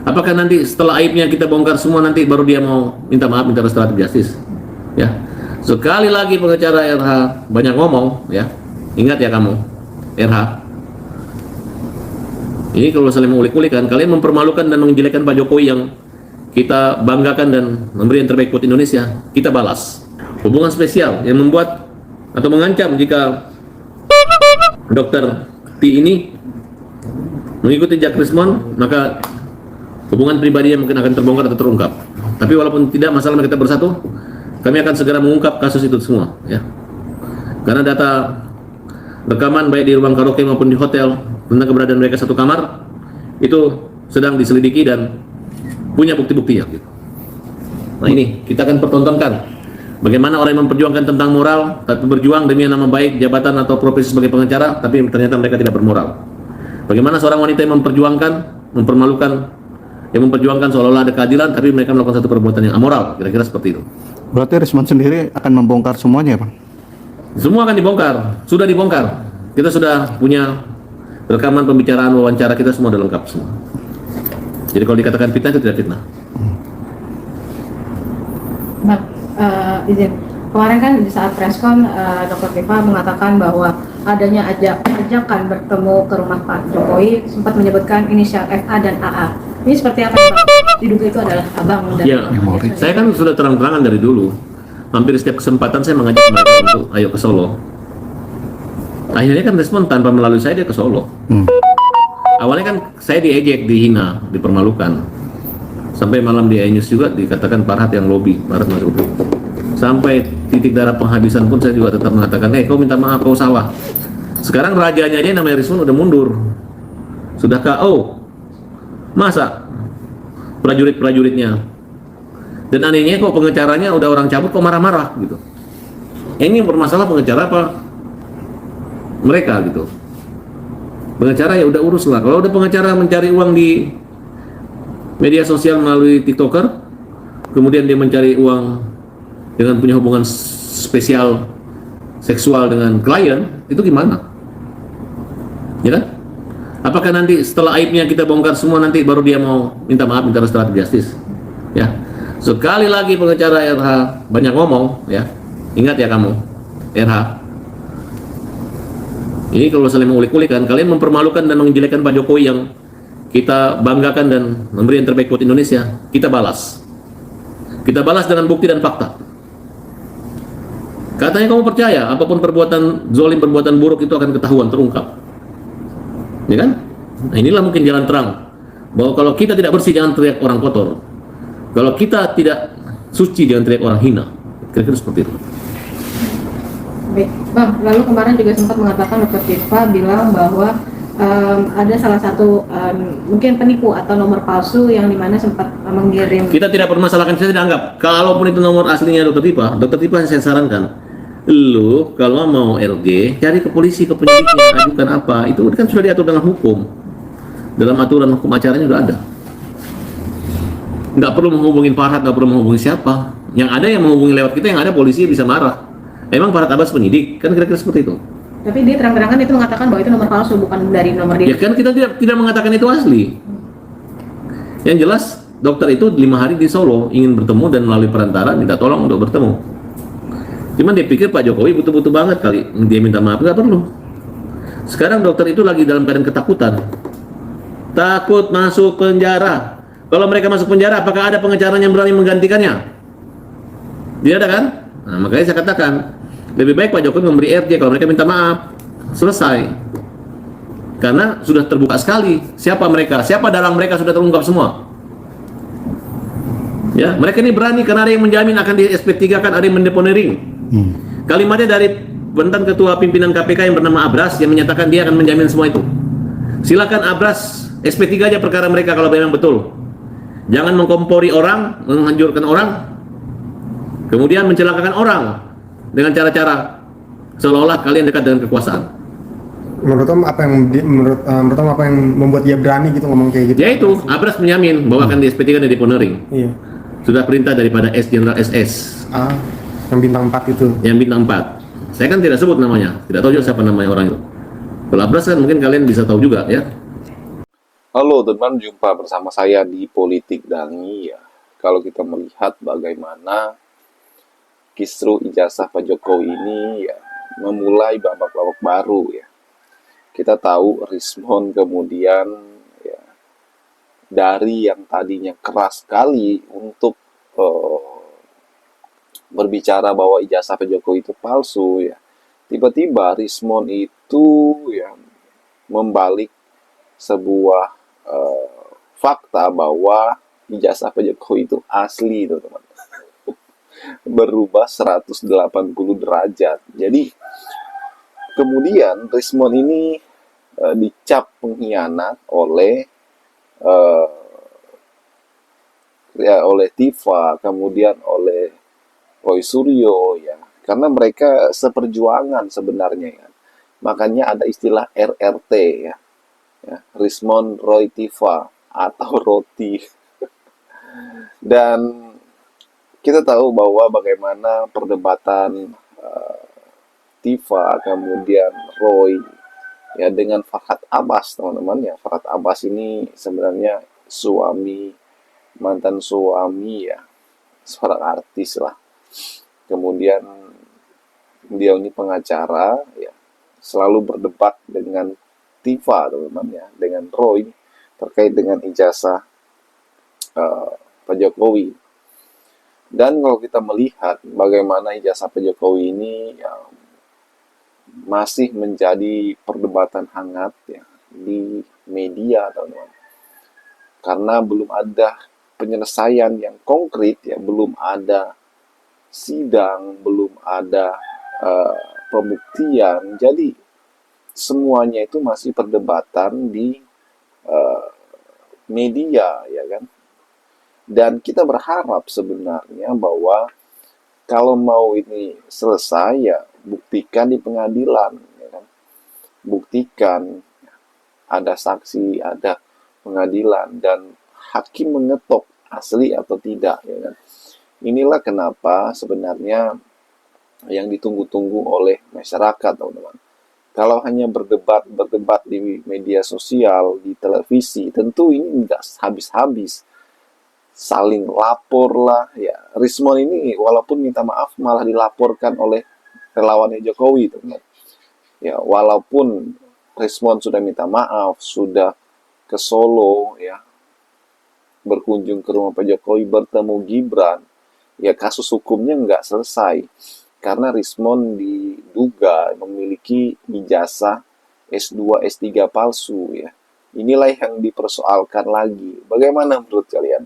Apakah nanti setelah aibnya kita bongkar semua nanti baru dia mau minta maaf, minta restoratif justice? Ya. Sekali lagi pengacara RH banyak ngomong, ya. Ingat ya kamu, RH. Ini kalau saling mengulik-ulikan, kalian mempermalukan dan menjelekkan Pak Jokowi yang kita banggakan dan memberi yang terbaik buat Indonesia. Kita balas. Hubungan spesial yang membuat atau mengancam jika Dr. T ini mengikuti Jack Rismond, maka hubungan pribadinya mungkin akan terbongkar atau terungkap. Tapi walaupun tidak, masalah kita bersatu, kami akan segera mengungkap kasus itu semua, ya. Karena data rekaman baik di ruang karaoke maupun di hotel tentang keberadaan mereka satu kamar itu sedang diselidiki dan punya bukti-bukti, ya. Gitu. Nah ini kita akan pertontonkan bagaimana orang yang memperjuangkan tentang moral tapi berjuang demi nama baik, jabatan atau profesi sebagai pengacara, tapi ternyata mereka tidak bermoral. Bagaimana seorang wanita yang memperjuangkan, memperjuangkan seolah-olah ada keadilan, tapi mereka melakukan satu perbuatan yang amoral, kira-kira seperti itu. Berarti Rismond sendiri akan membongkar semuanya, Pak? Semua akan dibongkar, sudah dibongkar. Kita sudah punya rekaman pembicaraan, wawancara kita semua sudah lengkap semua. Jadi kalau dikatakan fitnah itu tidak fitnah. Bang, izin. Kemarin kan di saat preskon Dr. Tifa mengatakan bahwa adanya ajakan bertemu ke rumah Pak Jokowi, sempat menyebutkan inisial FA dan AA. Ini seperti apa, Pak? Diduga itu adalah abang dan Ya, saya kan sudah terang-terangan dari dulu. Hampir setiap kesempatan saya mengajak mereka untuk ayo ke Solo. Akhirnya kan respon tanpa melalui saya dia ke Solo. Awalnya kan saya diejek, dihina, dipermalukan. Sampai malam di iNews juga dikatakan Farhad yang lobby, Farhad masuk. Sampai titik darah penghabisan pun saya juga tetap mengatakan, kau minta maaf, kau salah. Sekarang rajanya dia namanya Rismond udah mundur. Sudah KO. Masa prajurit-prajuritnya. Dan anehnya kok pengacaranya udah orang cabut kok marah-marah gitu. Ini bermasalah pengacara apa mereka gitu. Pengacara ya udah urus lah. Kalau udah pengacara mencari uang di media sosial melalui TikToker, kemudian dia mencari uang dengan punya hubungan spesial seksual dengan klien, itu gimana? Ya kan? Apakah nanti setelah aibnya kita bongkar semua nanti baru dia mau minta maaf, minta restoratif justice? Ya. Sekali lagi pengacara RH banyak ngomong, ya. Ingat ya kamu, RH. Ini kalau saling mengulik-ulikan, kalian mempermalukan dan menjelekkan Pak Jokowi yang kita banggakan dan memberi yang terbaik buat Indonesia. Kita balas. Kita balas dengan bukti dan fakta. Katanya kamu percaya apapun perbuatan zolim, perbuatan buruk itu akan ketahuan, terungkap. Ya kan? Nah inilah mungkin jalan terang. Bahwa kalau kita tidak bersih jangan teriak orang kotor. Kalau kita tidak suci jangan teriak orang hina. Kira-kira seperti itu. Baik, Bang, lalu kemarin juga sempat mengatakan Dr. Tifa bilang bahwa ada salah satu mungkin penipu atau nomor palsu yang dimana sempat mengirim. Kita tidak permasalahkan, saya tidak anggap. Kalaupun itu nomor aslinya Dr. Tifa saya sarankan, lu kalau mau RG cari ke polisi, ke penyidiknya, ajukan apa, itu kan sudah diatur dalam hukum, dalam aturan hukum acaranya sudah ada. Nggak perlu menghubungin Farhad, nggak perlu menghubungi siapa. Yang ada yang menghubungi lewat kita, yang ada polisi bisa marah. Emang Farhad Abbas penyidik, kan kira-kira seperti itu. Tapi dia terang-terangan itu mengatakan bahwa itu nomor palsu, bukan dari nomor dia. Ya kan kita tidak mengatakan itu asli. Yang jelas dokter itu 5 hari di Solo ingin bertemu dan melalui perantara minta tolong untuk bertemu. Cuman dia pikir Pak Jokowi butuh-butuh banget kali dia minta maaf, nggak perlu. Sekarang dokter itu lagi dalam keadaan ketakutan, takut masuk penjara. Kalau mereka masuk penjara, apakah ada pengacara yang berani menggantikannya? Tidak ada kan? Nah, makanya saya katakan lebih baik Pak Jokowi memberi RJ kalau mereka minta maaf, selesai. Karena sudah terbuka sekali siapa mereka, siapa dalang mereka sudah terungkap semua. Ya, mereka ini berani karena ada yang menjamin akan di SP3 kan, ada yang mendeponering. Kalimatnya dari mantan ketua pimpinan KPK yang bernama Abras yang menyatakan dia akan menjamin semua itu. Silakan Abras SP3 aja perkara mereka kalau memang betul. Jangan mengkompori orang, menghancurkan orang, kemudian mencelakakan orang dengan cara-cara seolah-olah kalian dekat dengan kekuasaan. Menurut Om apa yang membuat dia berani gitu ngomong kayak gitu? Ya itu, Abras menjamin bahwa akan di SP3 dan deponering. Iya. Sudah perintah daripada Jenderal SS. Yang bintang 4 itu. Yang bintang 4. Saya kan tidak sebut namanya, tidak tahu juga siapa namanya orang itu. Kalau Abras kan mungkin kalian bisa tahu juga ya. Halo teman, jumpa bersama saya di Politik Dangi ya. Kalau kita melihat bagaimana kisru ijazah Pak Jokowi ini ya memulai babak-babak baru ya. Kita tahu Rismon kemudian ya dari yang tadinya keras sekali untuk berbicara bahwa ijazah Pak Jokowi itu palsu ya. Tiba-tiba Rismon itu ya membalik sebuah fakta bahwa ijazah Pak Jokowi itu asli, teman-teman. Berubah 180 derajat. Jadi kemudian Rismon ini dicap pengkhianat oleh eh, oleh Tifa, kemudian oleh Roy Suryo ya. Karena mereka seperjuangan sebenarnya ya. Makanya ada istilah RRT ya. Rismon Roy Tifa atau Roti. Dan kita tahu bahwa bagaimana perdebatan Tifa kemudian Roy ya dengan Farhad Abbas, teman-teman ya. Farhad Abbas ini sebenarnya mantan suami ya, seorang artis lah. Kemudian dia ini pengacara ya, selalu berdebat dengan Tifa, teman-teman ya, dengan Roy terkait dengan ijazah Pak Jokowi. Dan kalau kita melihat bagaimana ijazah Pak Jokowi ini ya, masih menjadi perdebatan hangat ya, di media, teman-teman. Karena belum ada penyelesaian yang konkret ya, belum ada sidang, belum ada pembuktian. Jadi semuanya itu masih perdebatan di media ya kan. Dan kita berharap sebenarnya bahwa kalau mau ini selesai ya buktikan di pengadilan ya kan. Buktikan ada saksi, ada pengadilan dan hakim mengetok asli atau tidak ya kan. Inilah kenapa sebenarnya yang ditunggu-tunggu oleh masyarakat, teman-teman. Kalau hanya berdebat di media sosial, di televisi, tentu ini tidak habis-habis. Saling lapor lah, ya. Rismon ini walaupun minta maaf malah dilaporkan oleh relawannya Jokowi, teman-teman. Ya, walaupun Rismon sudah minta maaf, sudah ke Solo, ya, berkunjung ke rumah Pak Jokowi, bertemu Gibran, ya kasus hukumnya nggak selesai. Karena Rismon diduga memiliki ijazah S2, S3 palsu ya. Inilah yang dipersoalkan lagi. Bagaimana menurut kalian?